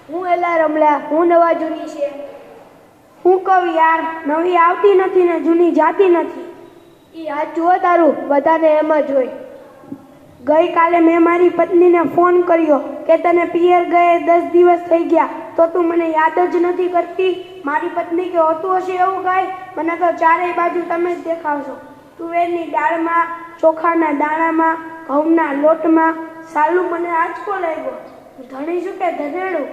હું એલા રમલા, હું નવા જૂની છે. હું કહું યાર, નવી આવતી નથી ને જૂની જાતી નથી. એ હાથ જુઓ તારું, બધાને એમ જ હોય. ગઈકાલે મેં મારી પત્નીને ફોન કર્યો કે તને પિયર ગયે 10 દિવસ થઈ ગયા, તો તું મને યાદ જ નથી કરતી. મારી પત્ની કે હોતું હશે એવું કાંઈ, મને તો ચારેય બાજુ તમે જ દેખાવશો. તુવેરની દાળમાં, ચોખાના દાણામાં, ઘઉંના લોટમાં. સાલું મને આંચકો લાગ્યો. ધણી શું કે ધનેડું?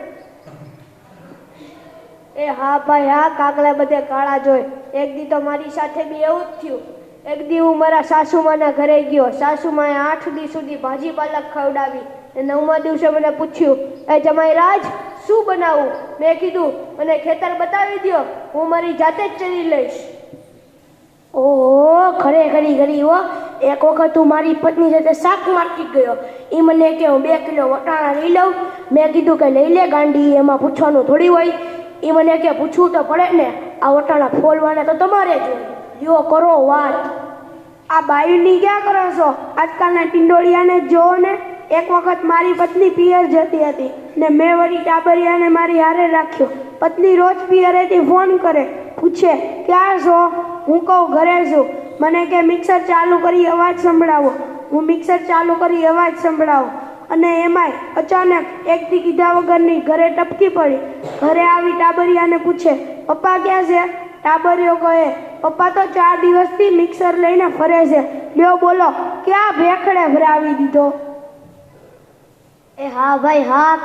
એ હા ભાઈ હા, કાગડા બધે કાળા જોઈ. એક દી તો મારી સાથે બી એવું જ થયું. એક દી હું મારા સાસુમાના ઘરે ગયો. સાસુમાએ 8 દી સુધી ભાજી પાલક ખવડાવી. 9મા દિવસે મને પૂછ્યું, એ જમાઈ રાજ શું બનાવું? મેં કીધું મને ખેતર બતાવી દો, હું મારી જાતે જ ચરી લઈશ. ઓહો, ખરેખરી ગરી હો. એક વખત હું મારી પત્ની સાથે શાક માર્કેટ ગયો. એ મને કે હું 2 કિલો વટાણા લઈ લઉં. મેં કીધું કે લઈ લે ગાંડી, એમાં પૂછવાનું થોડી હોય. એ મને કે પૂછવું તો પડે ને, આ વટાણા ફોલવાના તો તમારે જ હોય. લ્યો કરો વાત. આ બાયુની ક્યાં કરો છો? આજકાલના ટિંડોળિયાને જ જોવો ને. એક વખત મારી પત્ની પિયર જતી હતી ને મેં વળી ટાબરિયાને મારી હારે રાખ્યો. પત્ની રોજ પિયરેથી ફોન કરે, પૂછે ક્યાં છો? હું કહું ઘરે છું. મને કે મિક્સર ચાલુ કરી અવાજ સંભળાવો. હું મિક્સર ચાલુ કરી અવાજ સંભળાવો અને એમાંય અચાનક એકથી કીધા વગરની ઘરે ટપકી પડી. ઘરે આવી ટાબરિયાને પૂછે, પપ્પા ક્યાં છે? ટાબરિયો કહે, પપ્પા તો 4 દિવસથી મિક્સર લઈને ફરે છે. લ્યો બોલો, ક્યાં ભેખડે ભરાવી દીધો? એ હા ભાઈ હા,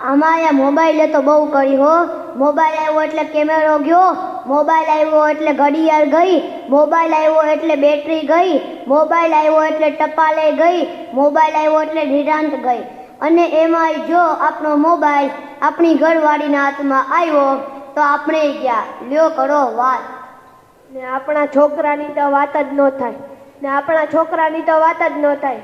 આમાં મોબાઈલે તો બહુ કરી હો. મોબાઈલ આવ્યો એટલે કેમેરો ગયો, મોબાઈલ આવ્યો એટલે ઘડિયાળ ગઈ, મોબાઈલ આવ્યો એટલે બેટરી ગઈ, મોબાઈલ આવ્યો એટલે ટપાલે ગઈ, મોબાઈલ આવ્યો એટલે નિરાંત ગઈ. અને એમાંય જો આપણો મોબાઈલ આપણી ઘરવાળીના હાથમાં આવ્યો તો આપણે ગયા. લ્યો કરો વાત. ને આપણા છોકરાની તો વાત જ ન થાય. ને આપણા છોકરાની તો વાત જ ન થાય.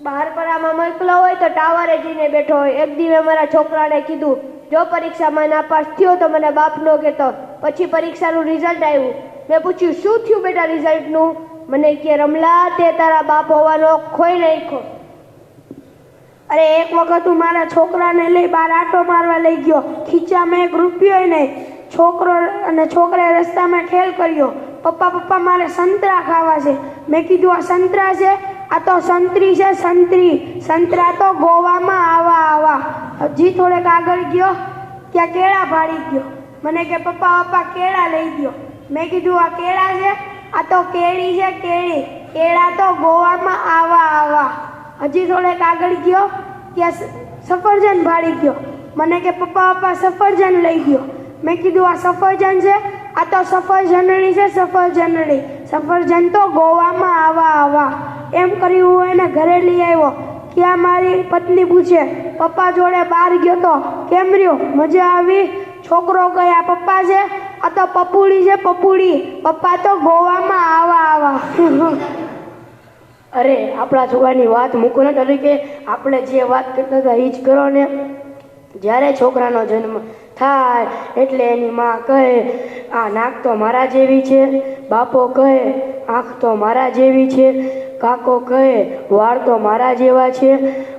બહાર પરામાં મોકલો હોય તો ટાવરે જઈને બેઠો હોય. એક દી મેં મારા છોકરાને કીધું, જો પરીક્ષામાં નાપાસ થયો તો મને બાપ નો કહેતો. પછી પરીક્ષાનું રિઝલ્ટ આવ્યું. મેં પૂછ્યું, શું થયું બેટા રિઝલ્ટનું? મને કે રમલા, તે તારા બાપ હોવાનો ખોઈ નાખ્યો. અરે એક વખત હું મારા છોકરાને લઈ બહાર આટો મારવા લઈ ગયો. ખીચામાં 1 રૂપિયો નહીં. છોકરો અને છોકરાએ રસ્તામાં ખેલ કર્યો, પપ્પા પપ્પા મારે સંતરા ખાવા છે. મેં કીધું આ સંતરા છે? આ તો સંતરી છે, સંતરી. સંતરા તો ગોવામાં આવા આવા. હજી થોડેક આગળ ગયો ત્યાં કેળા ભાળી ગયો. મને કે પપ્પા પપ્પા કેળા લઈ ગયો. મેં કીધું આ કેળા છે? આ તો કેળી છે, કેળી. કેળા તો ગોવામાં આવા આવા. હજી થોડેક આગળ ગયો ત્યાં સફરજન ભાળી ગયો. મને કે પપ્પા પપ્પા સફરજન લઈ ગયો. મેં કીધું આ સફરજન છે? આ તો સફરજનડી છે, સફરજનડી. સફરજન તો ગોવામાં આવા આવા. એમ કરી હું એને ઘરે લઈ આવ્યો. ક્યાં મારી પત્ની પૂછે, પપ્પા જોડે બહાર ગયો તો કેમ રહ્યો? મજા આવી? છોકરો કયા પપ્પા છે? આ તો પપુડી છે, પપુડી. પપ્પા તો ગોવામાં આવા આવા. અરે આપણા છોકરાની વાત મૂકો ને, તરીકે આપણે જે વાત કરતા હતા એ જ કરો ને. જ્યારે છોકરાનો જન્મ થાય એટલે એની માં કહે, આ નાક તો મારા જેવી છે. બાપો કહે, આંખ તો મારા જેવી છે. કાકો કહે, વાળ તો મારા જેવા છે.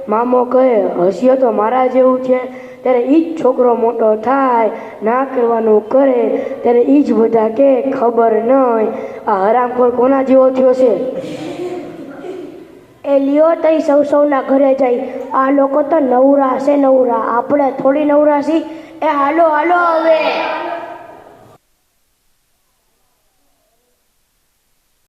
મામો કહે, હસિયો તો મારા જેવું છે. ત્યારે એ જ છોકરો મોટો થાય, ના કરવાનું કરે ત્યારે એ જ બધા કે ખબર નહીં આ હરામખોર કોના જેવો થયો છે. એ લ્યો તઈ સૌના ઘરે જાય. આ લોકો તો નવરા છે, નવરા. આપણે થોડી નવરા છીએ. એ હાલો હાલો હવે.